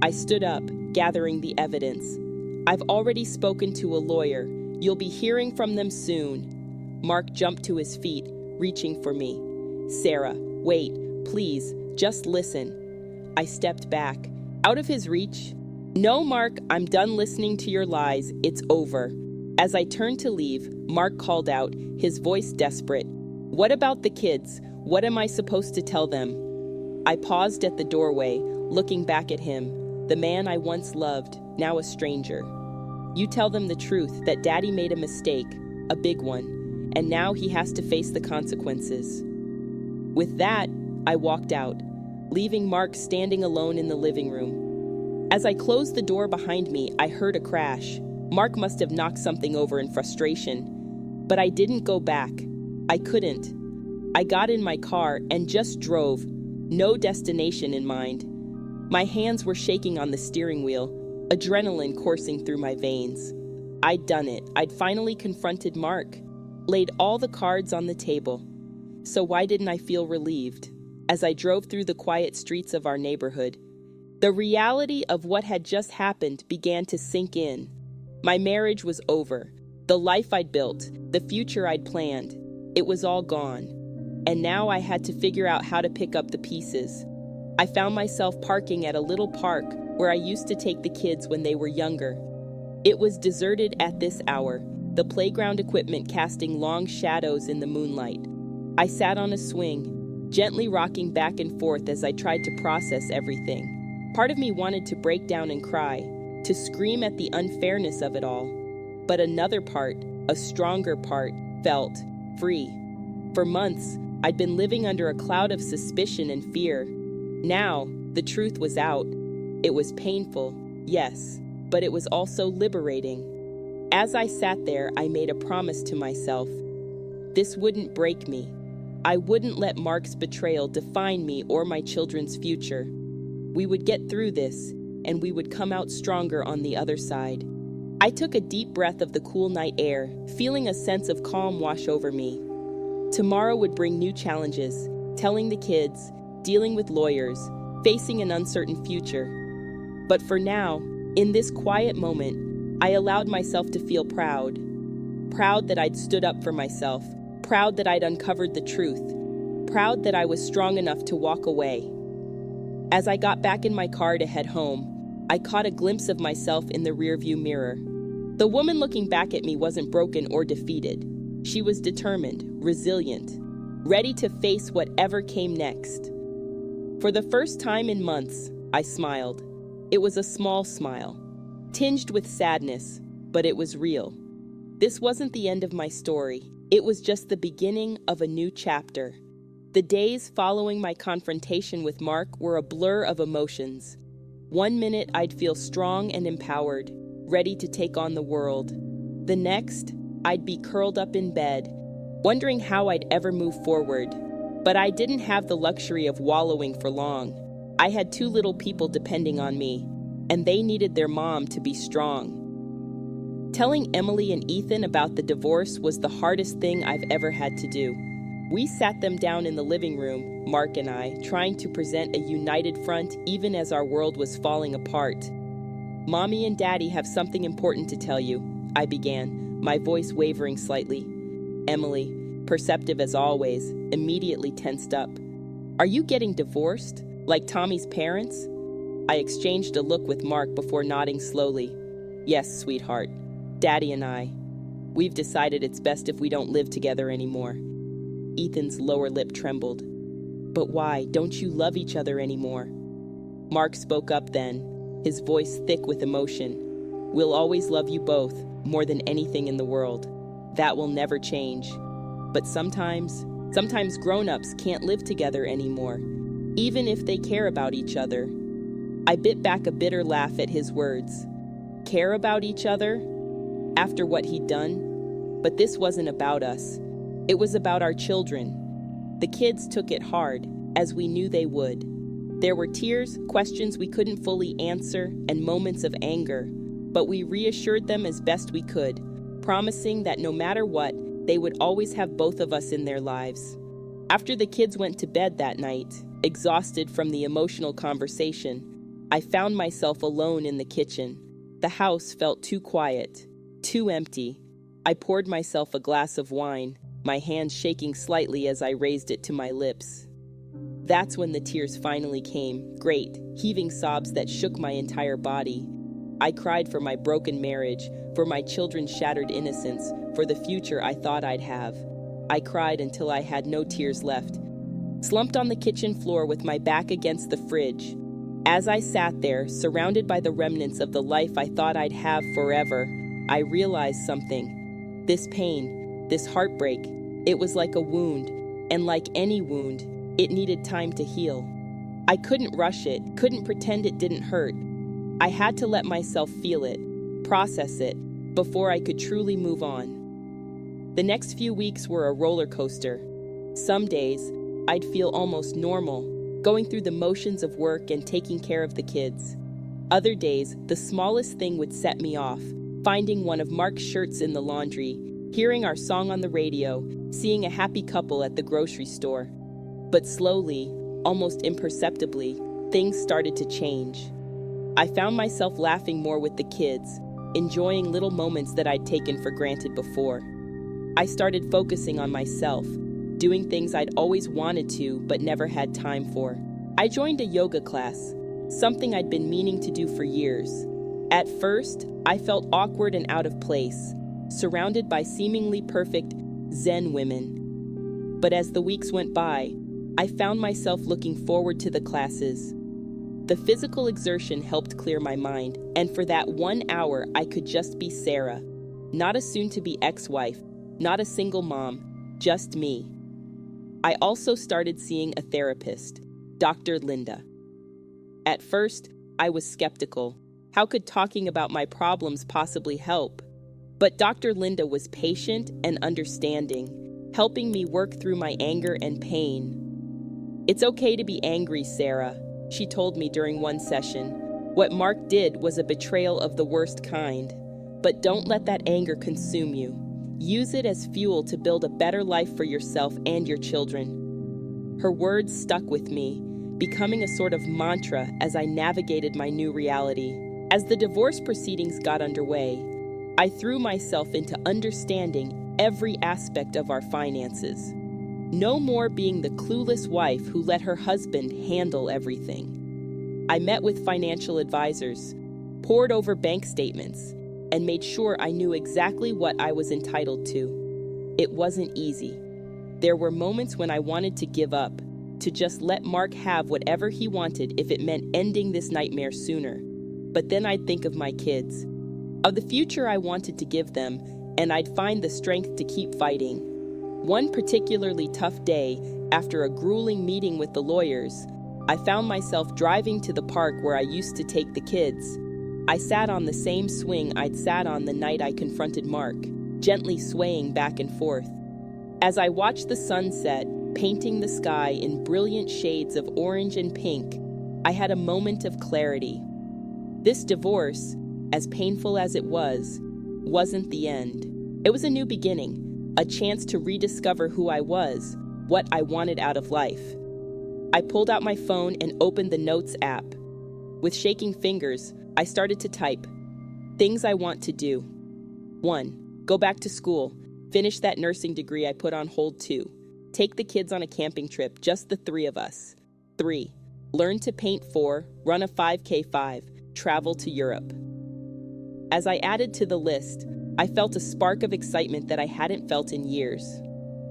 I stood up, gathering the evidence. "I've already spoken to a lawyer. You'll be hearing from them soon." Mark jumped to his feet, reaching for me. "Sarah, wait, please, just listen." I stepped back, out of his reach. "No, Mark, I'm done listening to your lies. It's over." As I turned to leave, Mark called out, his voice desperate. "What about the kids? What am I supposed to tell them?" I paused at the doorway, looking back at him, the man I once loved, now a stranger. "You tell them the truth, that Daddy made a mistake, a big one, and now he has to face the consequences." With that, I walked out, leaving Mark standing alone in the living room. As I closed the door behind me, I heard a crash. Mark must have knocked something over in frustration. But I didn't go back. I couldn't. I got in my car and just drove, no destination in mind. My hands were shaking on the steering wheel, adrenaline coursing through my veins. I'd done it. I'd finally confronted Mark, laid all the cards on the table. So why didn't I feel relieved? As I drove through the quiet streets of our neighborhood, the reality of what had just happened began to sink in. My marriage was over. The life I'd built, the future I'd planned, it was all gone. And now I had to figure out how to pick up the pieces. I found myself parking at a little park where I used to take the kids when they were younger. It was deserted at this hour, the playground equipment casting long shadows in the moonlight. I sat on a swing, gently rocking back and forth as I tried to process everything. Part of me wanted to break down and cry, to scream at the unfairness of it all. But another part, a stronger part, felt free. For months, I'd been living under a cloud of suspicion and fear. Now, the truth was out. It was painful, yes, but it was also liberating. As I sat there, I made a promise to myself. This wouldn't break me. I wouldn't let Mark's betrayal define me or my children's future. We would get through this, and we would come out stronger on the other side. I took a deep breath of the cool night air, feeling a sense of calm wash over me. Tomorrow would bring new challenges, telling the kids, dealing with lawyers, facing an uncertain future. But for now, in this quiet moment, I allowed myself to feel proud. Proud that I'd stood up for myself, proud that I'd uncovered the truth, proud that I was strong enough to walk away. As I got back in my car to head home, I caught a glimpse of myself in the rearview mirror. The woman looking back at me wasn't broken or defeated. She was determined, resilient, ready to face whatever came next. For the first time in months, I smiled. It was a small smile, tinged with sadness, but it was real. This wasn't the end of my story. It was just the beginning of a new chapter. The days following my confrontation with Mark were a blur of emotions. One minute I'd feel strong and empowered, ready to take on the world. The next, I'd be curled up in bed, wondering how I'd ever move forward. But I didn't have the luxury of wallowing for long. I had two little people depending on me, and they needed their mom to be strong. Telling Emily and Ethan about the divorce was the hardest thing I've ever had to do. We sat them down in the living room, Mark and I, trying to present a united front even as our world was falling apart. Mommy and Daddy have something important to tell you, I began, my voice wavering slightly. Emily, perceptive as always, immediately tensed up. Are you getting divorced? Like Tommy's parents? I exchanged a look with Mark before nodding slowly. Yes, sweetheart. Daddy and I. We've decided it's best if we don't live together anymore. Ethan's lower lip trembled. But why? Don't you love each other anymore? Mark spoke up then, his voice thick with emotion. We'll always love you both, more than anything in the world. That will never change. But sometimes grown-ups can't live together anymore, even if they care about each other. I bit back a bitter laugh at his words. Care about each other? After what he'd done? But this wasn't about us. It was about our children. The kids took it hard, as we knew they would. There were tears, questions we couldn't fully answer, and moments of anger, but we reassured them as best we could, promising that no matter what, they would always have both of us in their lives. After the kids went to bed that night, exhausted from the emotional conversation, I found myself alone in the kitchen. The house felt too quiet, too empty. I poured myself a glass of wine, my hand shaking slightly as I raised it to my lips. That's when the tears finally came, great, heaving sobs that shook my entire body. I cried for my broken marriage, for my children's shattered innocence, for the future I thought I'd have. I cried until I had no tears left, slumped on the kitchen floor with my back against the fridge. As I sat there, surrounded by the remnants of the life I thought I'd have forever, I realized something. This pain, this heartbreak, it was like a wound, and like any wound, it needed time to heal. I couldn't rush it, couldn't pretend it didn't hurt. I had to let myself feel it, process it, before I could truly move on. The next few weeks were a roller coaster. Some days, I'd feel almost normal, going through the motions of work and taking care of the kids. Other days, the smallest thing would set me off, finding one of Mark's shirts in the laundry, hearing our song on the radio, seeing a happy couple at the grocery store. But slowly, almost imperceptibly, things started to change. I found myself laughing more with the kids, enjoying little moments that I'd taken for granted before. I started focusing on myself, doing things I'd always wanted to but never had time for. I joined a yoga class, something I'd been meaning to do for years. At first, I felt awkward and out of place, surrounded by seemingly perfect Zen women. But as the weeks went by, I found myself looking forward to the classes. The physical exertion helped clear my mind, and for that 1 hour I could just be Sarah, not a soon-to-be ex-wife, not a single mom, just me. I also started seeing a therapist, Dr. Linda. At first, I was skeptical. How could talking about my problems possibly help? But Dr. Linda was patient and understanding, helping me work through my anger and pain. "It's okay to be angry, Sarah," she told me during one session. "What Mark did was a betrayal of the worst kind. But don't let that anger consume you. Use it as fuel to build a better life for yourself and your children." Her words stuck with me, becoming a sort of mantra as I navigated my new reality. As the divorce proceedings got underway, I threw myself into understanding every aspect of our finances. No more being the clueless wife who let her husband handle everything. I met with financial advisors, pored over bank statements, and made sure I knew exactly what I was entitled to. It wasn't easy. There were moments when I wanted to give up, to just let Mark have whatever he wanted if it meant ending this nightmare sooner. But then I'd think of my kids, of the future I wanted to give them, and I'd find the strength to keep fighting. One particularly tough day, after a grueling meeting with the lawyers, I found myself driving to the park where I used to take the kids. I sat on the same swing I'd sat on the night I confronted Mark, gently swaying back and forth. As I watched the sunset, painting the sky in brilliant shades of orange and pink, I had a moment of clarity. This divorce, as painful as it was, wasn't the end. It was a new beginning, a chance to rediscover who I was, what I wanted out of life. I pulled out my phone and opened the Notes app. With shaking fingers, I started to type things I want to do. 1. Go back to school. Finish that nursing degree I put on hold. 2. Take the kids on a camping trip, just the 3 of us. 3. Learn to paint. 4. Run a 5K. 5. Travel to Europe. As I added to the list, I felt a spark of excitement that I hadn't felt in years.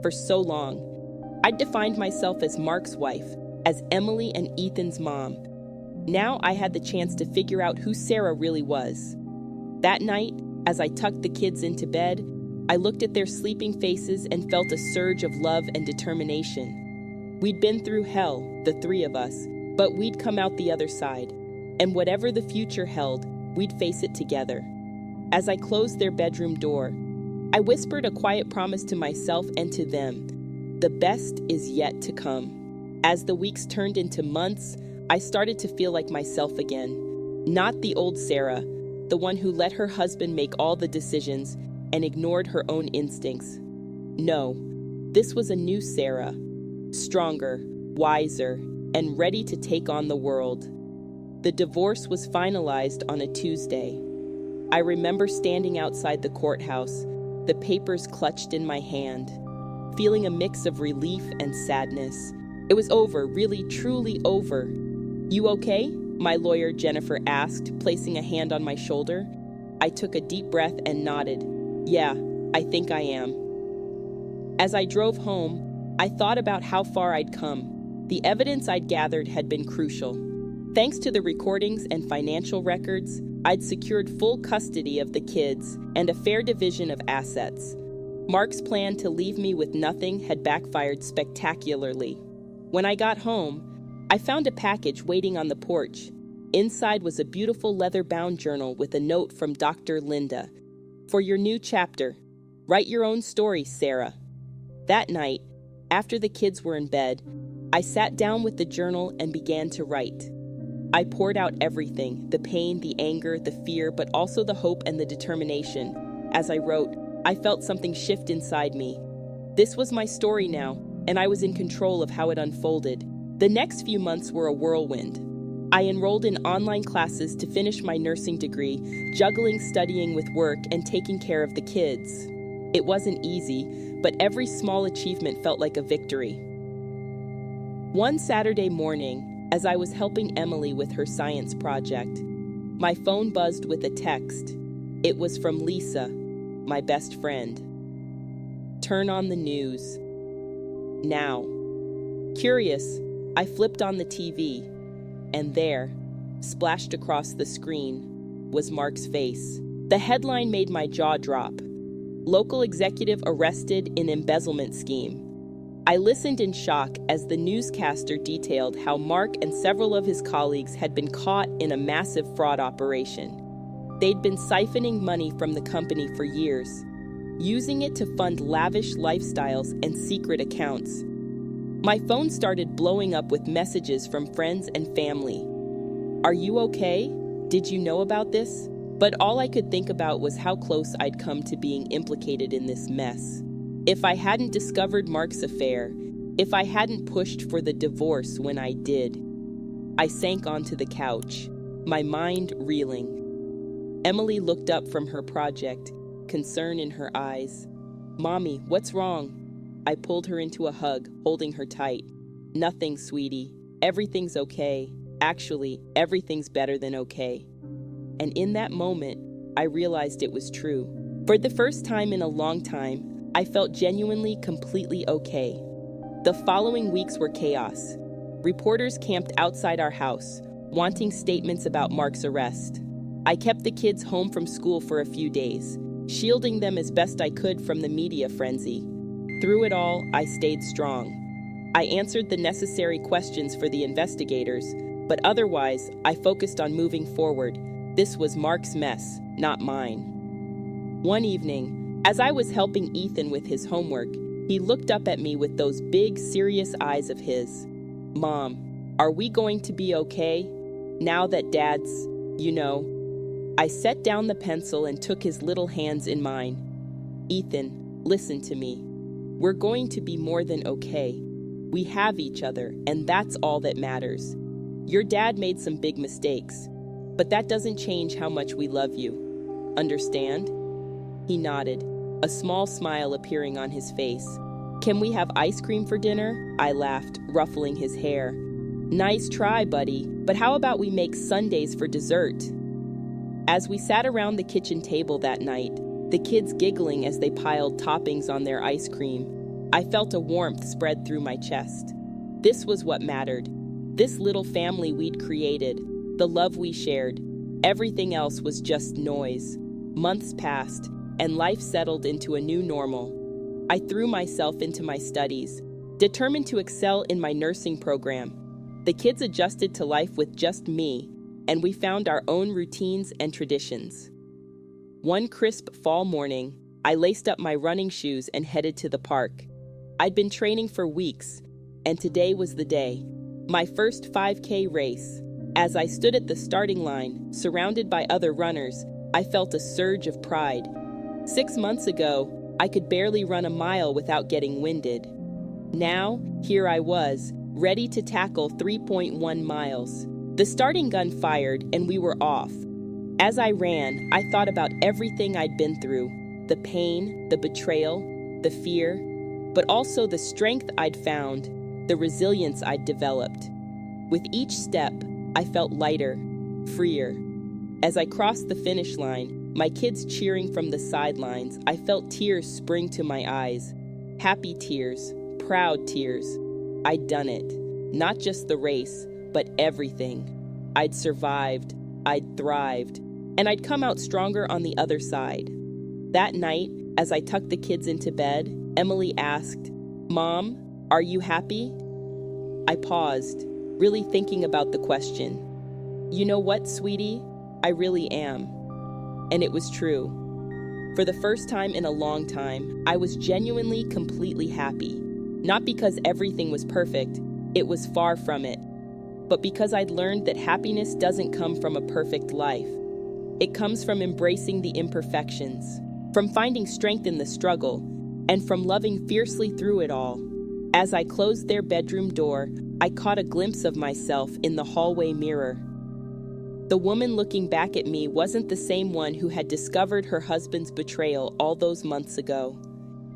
For so long, I'd defined myself as Mark's wife, as Emily and Ethan's mom. Now I had the chance to figure out who Sarah really was. That night, as I tucked the kids into bed, I looked at their sleeping faces and felt a surge of love and determination. We'd been through hell, the 3 of us, but we'd come out the other side. And whatever the future held, we'd face it together. As I closed their bedroom door, I whispered a quiet promise to myself and to them. The best is yet to come. As the weeks turned into months, I started to feel like myself again. Not the old Sarah, the one who let her husband make all the decisions and ignored her own instincts. No, this was a new Sarah, stronger, wiser, and ready to take on the world. The divorce was finalized on a Tuesday. I remember standing outside the courthouse, the papers clutched in my hand, feeling a mix of relief and sadness. It was over, really, truly over. "You okay?" my lawyer Jennifer asked, placing a hand on my shoulder. I took a deep breath and nodded. "Yeah, I think I am." As I drove home, I thought about how far I'd come. The evidence I'd gathered had been crucial. Thanks to the recordings and financial records, I'd secured full custody of the kids and a fair division of assets. Mark's plan to leave me with nothing had backfired spectacularly. When I got home, I found a package waiting on the porch. Inside was a beautiful leather-bound journal with a note from Dr. Linda. "For your new chapter, write your own story, Sarah." That night, after the kids were in bed, I sat down with the journal and began to write. I poured out everything, the pain, the anger, the fear, but also the hope and the determination. As I wrote, I felt something shift inside me. This was my story now, and I was in control of how it unfolded. The next few months were a whirlwind. I enrolled in online classes to finish my nursing degree, juggling studying with work and taking care of the kids. It wasn't easy, but every small achievement felt like a victory. One Saturday morning, as I was helping Emily with her science project, my phone buzzed with a text. It was from Lisa, my best friend. "Turn on the news. Now." Curious, I flipped on the TV, and there, splashed across the screen, was Mark's face. The headline made my jaw drop. "Local executive arrested in embezzlement scheme." I listened in shock as the newscaster detailed how Mark and several of his colleagues had been caught in a massive fraud operation. They'd been siphoning money from the company for years, using it to fund lavish lifestyles and secret accounts. My phone started blowing up with messages from friends and family. "Are you okay? Did you know about this?" But all I could think about was how close I'd come to being implicated in this mess. If I hadn't discovered Mark's affair, if I hadn't pushed for the divorce when I did. I sank onto the couch, my mind reeling. Emily looked up from her project, concern in her eyes. "Mommy, what's wrong?" I pulled her into a hug, holding her tight. "Nothing, sweetie. Everything's okay. Actually, everything's better than okay." And in that moment, I realized it was true. For the first time in a long time, I felt genuinely, completely okay. The following weeks were chaos. Reporters camped outside our house, wanting statements about Mark's arrest. I kept the kids home from school for a few days, shielding them as best I could from the media frenzy. Through it all, I stayed strong. I answered the necessary questions for the investigators, but otherwise, I focused on moving forward. This was Mark's mess, not mine. One evening, as I was helping Ethan with his homework, he looked up at me with those big, serious eyes of his. "Mom, are we going to be okay? Now that Dad's, you know." I set down the pencil and took his little hands in mine. "Ethan, listen to me. We're going to be more than okay. We have each other, and that's all that matters. Your dad made some big mistakes, but that doesn't change how much we love you. Understand?" He nodded, a small smile appearing on his face. "Can we have ice cream for dinner?" I laughed, ruffling his hair. "Nice try, buddy, but how about we make sundaes for dessert?" As we sat around the kitchen table that night, the kids giggling as they piled toppings on their ice cream, I felt a warmth spread through my chest. This was what mattered. This little family we'd created, the love we shared. Everything else was just noise. Months passed, and life settled into a new normal. I threw myself into my studies, determined to excel in my nursing program. The kids adjusted to life with just me, and we found our own routines and traditions. One crisp fall morning, I laced up my running shoes and headed to the park. I'd been training for weeks, and today was the day. My first 5K race. As I stood at the starting line, surrounded by other runners, I felt a surge of pride. 6 months ago, I could barely run a mile without getting winded. Now, here I was, ready to tackle 3.1 miles. The starting gun fired, and we were off. As I ran, I thought about everything I'd been through, the pain, the betrayal, the fear, but also the strength I'd found, the resilience I'd developed. With each step, I felt lighter, freer. As I crossed the finish line, my kids cheering from the sidelines, I felt tears spring to my eyes. Happy tears, proud tears. I'd done it. Not just the race, but everything. I'd survived, I'd thrived, and I'd come out stronger on the other side. That night, as I tucked the kids into bed, Emily asked, "Mom, are you happy?" I paused, really thinking about the question. "You know what, sweetie? I really am." And it was true. For the first time in a long time, I was genuinely, completely happy. Not because everything was perfect, it was far from it, but because I'd learned that happiness doesn't come from a perfect life. It comes from embracing the imperfections, from finding strength in the struggle, and from loving fiercely through it all. As I closed their bedroom door, I caught a glimpse of myself in the hallway mirror. The woman looking back at me wasn't the same one who had discovered her husband's betrayal all those months ago.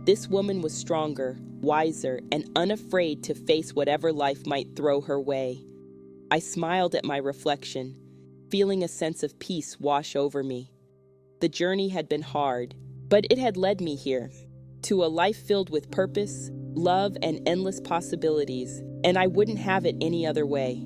This woman was stronger, wiser, and unafraid to face whatever life might throw her way. I smiled at my reflection, feeling a sense of peace wash over me. The journey had been hard, but it had led me here, to a life filled with purpose, love, and endless possibilities, and I wouldn't have it any other way.